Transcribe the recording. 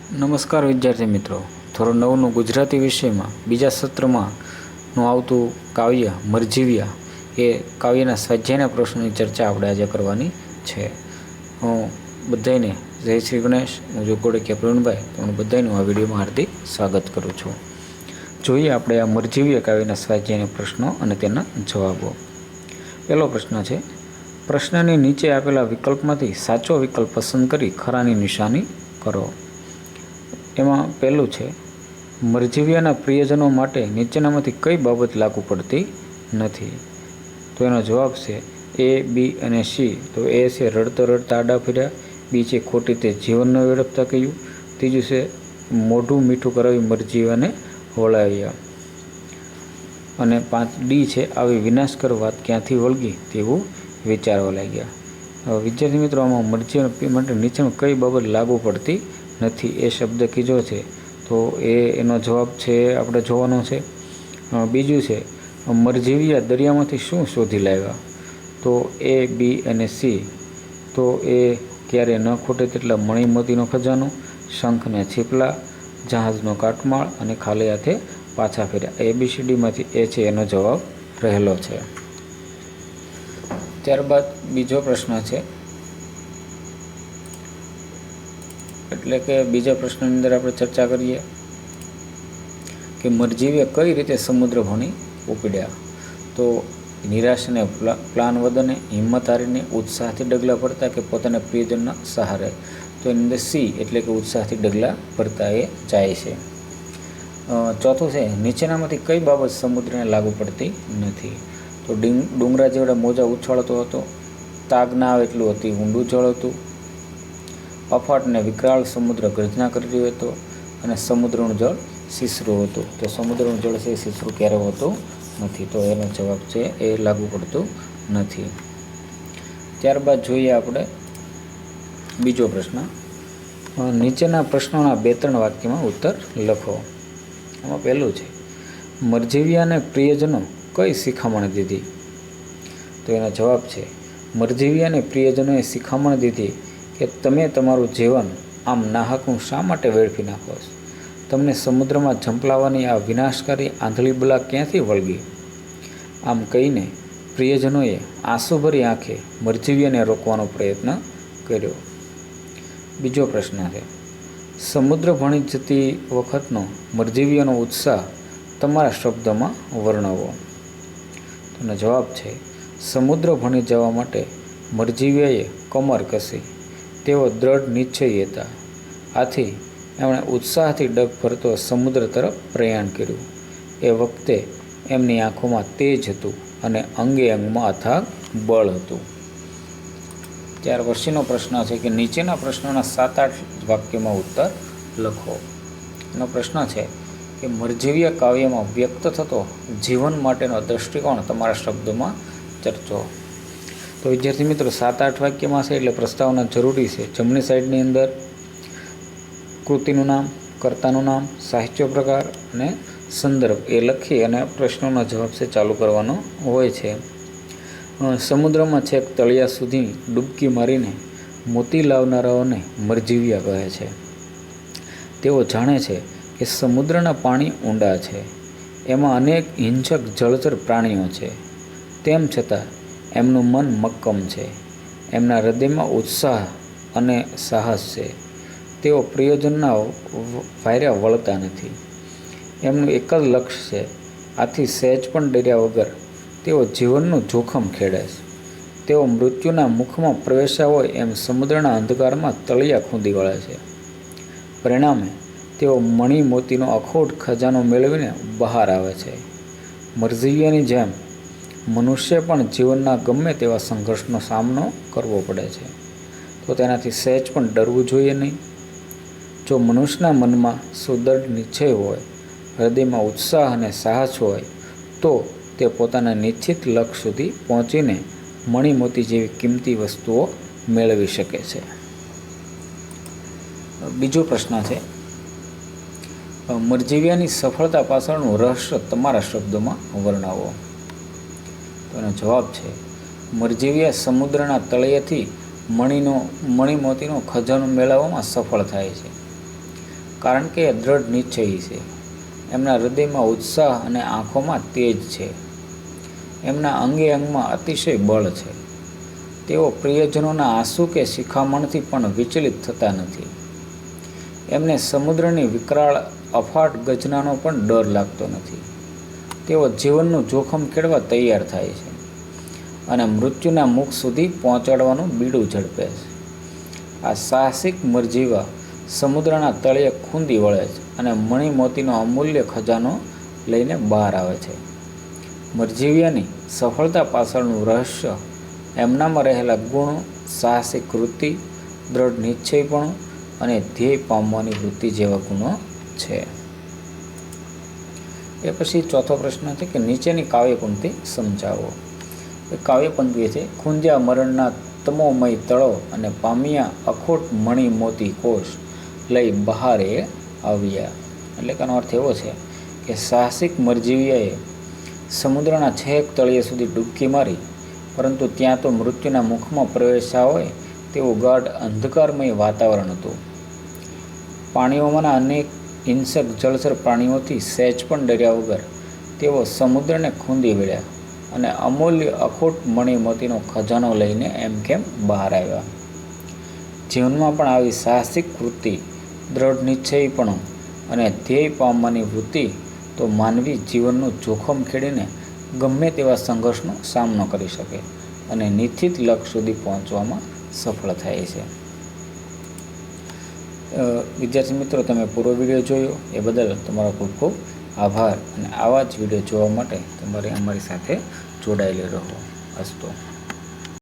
નમસ્કાર વિદ્યાર્થી મિત્રો, ધોરણ 9નું ગુજરાતી વિષયમાં બીજા સત્રમાં આવતું કાવ્ય મરજીવ્યા એ કાવ્યના સ્વાધ્યાયના પ્રશ્નોની ચર્ચા આપણે આજે કરવાની છે. હું બધાને જય શ્રી ગણેશ. હું જોગોડકિયા પ્રવીણભાઈ, તમને બધાનું આ વિડીયોમાં હાર્દિક સ્વાગત કરું છું. જોઈએ આપણે આ મરજીવ્યા કાવ્યના સ્વાધ્યાયના પ્રશ્નો અને તેના જવાબો. પહેલો પ્રશ્ન છે, પ્રશ્નની નીચે આપેલા વિકલ્પમાંથી સાચો વિકલ્પ પસંદ કરી ખરાની નિશાની કરો. એમાં પહેલું છે, મરજીવ્યાના પ્રિયજનો માટે નીચેનામાંથી કઈ બાબત લાગુ પડતી નથી? તો એનો જવાબ છે એ, બી અને સી. તો એ છે રડતા રડતા આડા ફર્યા, બી છે ખોટી તે જીવન ન વેડફતા કહ્યું, ત્રીજું છે મોઢું મીઠું કરાવી મરજીવ્યાને વળાવ્યા, અને 5 ડી છે આવી વિનાશકર વાત ક્યાંથી વળગી તેવું વિચારવા લાગ્યા. વિદ્યાર્થી મિત્રો, આમાં મરજીવ્યા માટે નીચેનું કઈ બાબત લાગુ પડતી નથી એ શબ્દ કીધો છે, તો એનો જવાબ છે આપણે જોવાનો છે. બીજું છે, મરજીવ્યા દરિયામાંથી શું શોધી લાવ્યા? તો એ, બી અને સી. તો એ ક્યારે ન ખૂટે તેટલા મણી મોતીનો ખજાનો, શંખ ને છીપલા, જહાજનો કાટમાળ અને ખાલી હાથે પાછા ફર્યા. ABCDમાંથી એ છે એનો જવાબ રહેલો છે. ત્યારબાદ બીજો પ્રશ્ન છે, એટલે કે બીજા પ્રશ્નની અંદર આપણે ચર્ચા કરીએ કે મરજીવ્યા કઈ રીતે સમુદ્ર ભણી ઉપડ્યા? તો નિરાશને પ્લાન વદને, હિંમત હારીને, ઉત્સાહથી ડગલા ભરતા કે પોતાના પ્રિયજનના સહારે? તો એની અંદર સી એટલે કે ઉત્સાહથી ડગલા ભરતા એ જાય છે. ચોથું છે, નીચેનામાંથી કઈ બાબત સમુદ્રને લાગુ પડતી નથી? તો ડુંગરા જેવડા મોજા ઉછાળતો હતો, તાગ ના આવે એટલું અતિ ઊંડું જળ હતું, અફાટ ને વિકરાળ સમુદ્ર ગર્જના કરી રહ્યો હતો, અને સમુદ્રનું જળ સીસરું હતું. તો સમુદ્રનું જળ છે સીસરું ક્યારે હોતું નથી, તો એનો જવાબ છે એ લાગુ પડતું નથી. ત્યારબાદ જોઈએ આપણે બીજો પ્રશ્ન. નીચેના પ્રશ્નોના 2-3 વાક્યમાં ઉત્તર લખો. આમાં પહેલું છે, મરજીવ્યાને પ્રિયજનો કઈ શિખામણ દીધી? તો એનો જવાબ છે, મરજીવ્યાને પ્રિયજનોએ શિખામણ દીધી કે તમે તમારું જીવન આમ નાહકનું શા માટે વેડફી નાખો છો? તમને સમુદ્રમાં ઝંપલાવવાની આ વિનાશકારી આંધળી બલા ક્યાંથી વળગી? આમ કહીને પ્રિયજનોએ આંસુભરી આંખે મરજીવ્યાને રોકવાનો પ્રયત્ન કર્યો. બીજો પ્રશ્ન છે, સમુદ્ર ભણી જતી વખતનો મરજીવ્યાનો ઉત્સાહ તમારા શબ્દમાં વર્ણવો. તેનો જવાબ છે, સમુદ્ર ભણી જવા માટે મરજીવ્યાએ કમર કસી, તેઓ દ્રઢ નિશ્ચયી હતા. આથી એમણે ઉત્સાહથી ડગ ભરતો સમુદ્ર તરફ પ્રયાણ કર્યું. એ વખતે એમની આંખોમાં તેજ હતું અને અંગે અંગમાં અથાગ બળ હતું. ત્યાર પછીનો પ્રશ્ન છે કે નીચેના પ્રશ્નોના 7-8 વાક્યમાં ઉત્તર લખો. એનો પ્રશ્ન છે કે મરજીવ્યા કાવ્યમાં વ્યક્ત થતો જીવન માટેનો દૃષ્ટિકોણ તમારા શબ્દોમાં ચર્ચો. તો વિદ્યાર્થી મિત્રો, 7-8 વાક્યમાં છે એટલે પ્રસ્તાવના જરૂરી છે. જમણી સાઈડની અંદર કૃતિનું નામ, કર્તાનું નામ, સાહિત્ય પ્રકાર અને સંદર્ભ એ લખી અને પ્રશ્નોનો જવાબ છે ચાલુ કરવાનો હોય છે. સમુદ્રમાં છેક તળિયા સુધી ડૂબકી મારીને મોતી લાવનારાઓને મરજીવ્યા કહે છે. તેઓ જાણે છે કે સમુદ્રના પાણી ઊંડા છે, એમાં અનેક હિંસક જળચર પ્રાણીઓ છે. તેમ છતાં એમનું મન મક્કમ છે, એમના હૃદયમાં ઉત્સાહ અને સાહસ છે. તેઓ પ્રિયજનના વાયરા વળતા નથી. એમનું એક જ લક્ષ્ય છે. આથી સહેજ પણ ડર્યા વગર તેઓ જીવનનું જોખમ ખેડે છે. તેઓ મૃત્યુના મુખમાં પ્રવેશ્યા હોય એમ સમુદ્રના અંધકારમાં તળિયા ખૂંદી વળે છે. પરિણામે તેઓ મણી મોતીનો અખૂટ ખજાનો મેળવીને બહાર આવે છે. મરજીવ્યાની જેમ મનુષ્ય પણ જીવનના ગમે તેવા સંઘર્ષનો સામનો કરવો પડે છે, તો તેનાથી સહેજ પણ ડરવું જોઈએ નહીં. જો મનુષ્યના મનમાં સુદૃઢ નિશ્ચય હોય, હૃદયમાં ઉત્સાહ અને સાહસ હોય, તો તે પોતાના નિશ્ચિત લક્ષ્ય સુધી પહોંચીને મણી મોતી જેવી કિંમતી વસ્તુઓ મેળવી શકે છે. બીજો પ્રશ્ન છે, મરજીવ્યાની સફળતા પાછળનું રહસ્ય તમારા શબ્દોમાં વર્ણવો. તો એનો જવાબ છે, મરજીવ્યા સમુદ્રના તળિયેથી મણી મોતીનો ખજાનો મેળવવામાં સફળ થાય છે. કારણ કે એ દ્રઢ નિશ્ચયી છે. એમના હૃદયમાં ઉત્સાહ અને આંખોમાં તેજ છે. એમના અંગે અંગમાં અતિશય બળ છે. તેઓ પ્રિયજનોના આંસુ કે શિખામણથી પણ વિચલિત થતા નથી. એમને સમુદ્રની વિકરાળ અફાટ ગર્જનાનો પણ ડર લાગતો નથી. તેઓ જીવનનું જોખમ ખેડવા તૈયાર થાય છે અને મૃત્યુના મુખ સુધી પહોંચાડવાનું બીડું ઝડપે છે. આ સાહસિક મરજીવા સમુદ્રના તળિયે ખૂંદી વળે છે અને મણિમોતીનો અમૂલ્ય ખજાનો લઈને બહાર આવે છે. મરજીવિયાની સફળતા પાછળનું રહસ્ય એમનામાં રહેલા ગુણો, સાહસિક વૃત્તિ, દ્રઢ નિશ્ચયપણું અને ધ્યેય પામવાની વૃત્તિ જેવા ગુણો છે. એ પછી ચોથો પ્રશ્ન છે કે નીચેની કાવ્યપંક્તિ સમજાવો. કાવ્યપંક્તિ છે, ખૂંજ્યા મરણના તમોમય તળો અને પામ્યા અખોટ મણિ મોતી કોષ લઈ બહારે આવ્યા. એટલે કે આનો અર્થ એવો છે કે સાહસિક મરજીવિયાએ સમુદ્રના છેક તળિયે સુધી ડૂબકી મારી, પરંતુ ત્યાં તો મૃત્યુના મુખમાં પ્રવેશ્યા હોય તેવું ગાઢ અંધકારમય વાતાવરણ હતું. પાણીઓમાંના અનેક હિંસક જળચર પ્રાણીઓથી સહેજ પણ ડર્યા વગર તેઓ સમુદ્રને ખૂંદી વળ્યા અને અમૂલ્ય અખોટ મણિમોતીનો ખજાનો લઈને એમ કેમ બહાર આવ્યા. જીવનમાં પણ આવી સાહસિક વૃત્તિ, દ્રઢ નિશ્ચયીપણું અને ધ્યેય પામવાની વૃત્તિ તો માનવી જીવનનું જોખમ ખેડીને ગમે તેવા સંઘર્ષનો સામનો કરી શકે અને નિશ્ચિત લક્ષ્ય સુધી પહોંચવામાં સફળ થાય છે. વિદ્યાર્થી મિત્રો, તમે પૂરો વિડીયો જોયો એ બદલ તમારો ખૂબ ખૂબ આભાર અને આવા જ વિડીયો જોવા માટે તમારે અમારી સાથે જોડાયેલી રહો. અસ્તુ.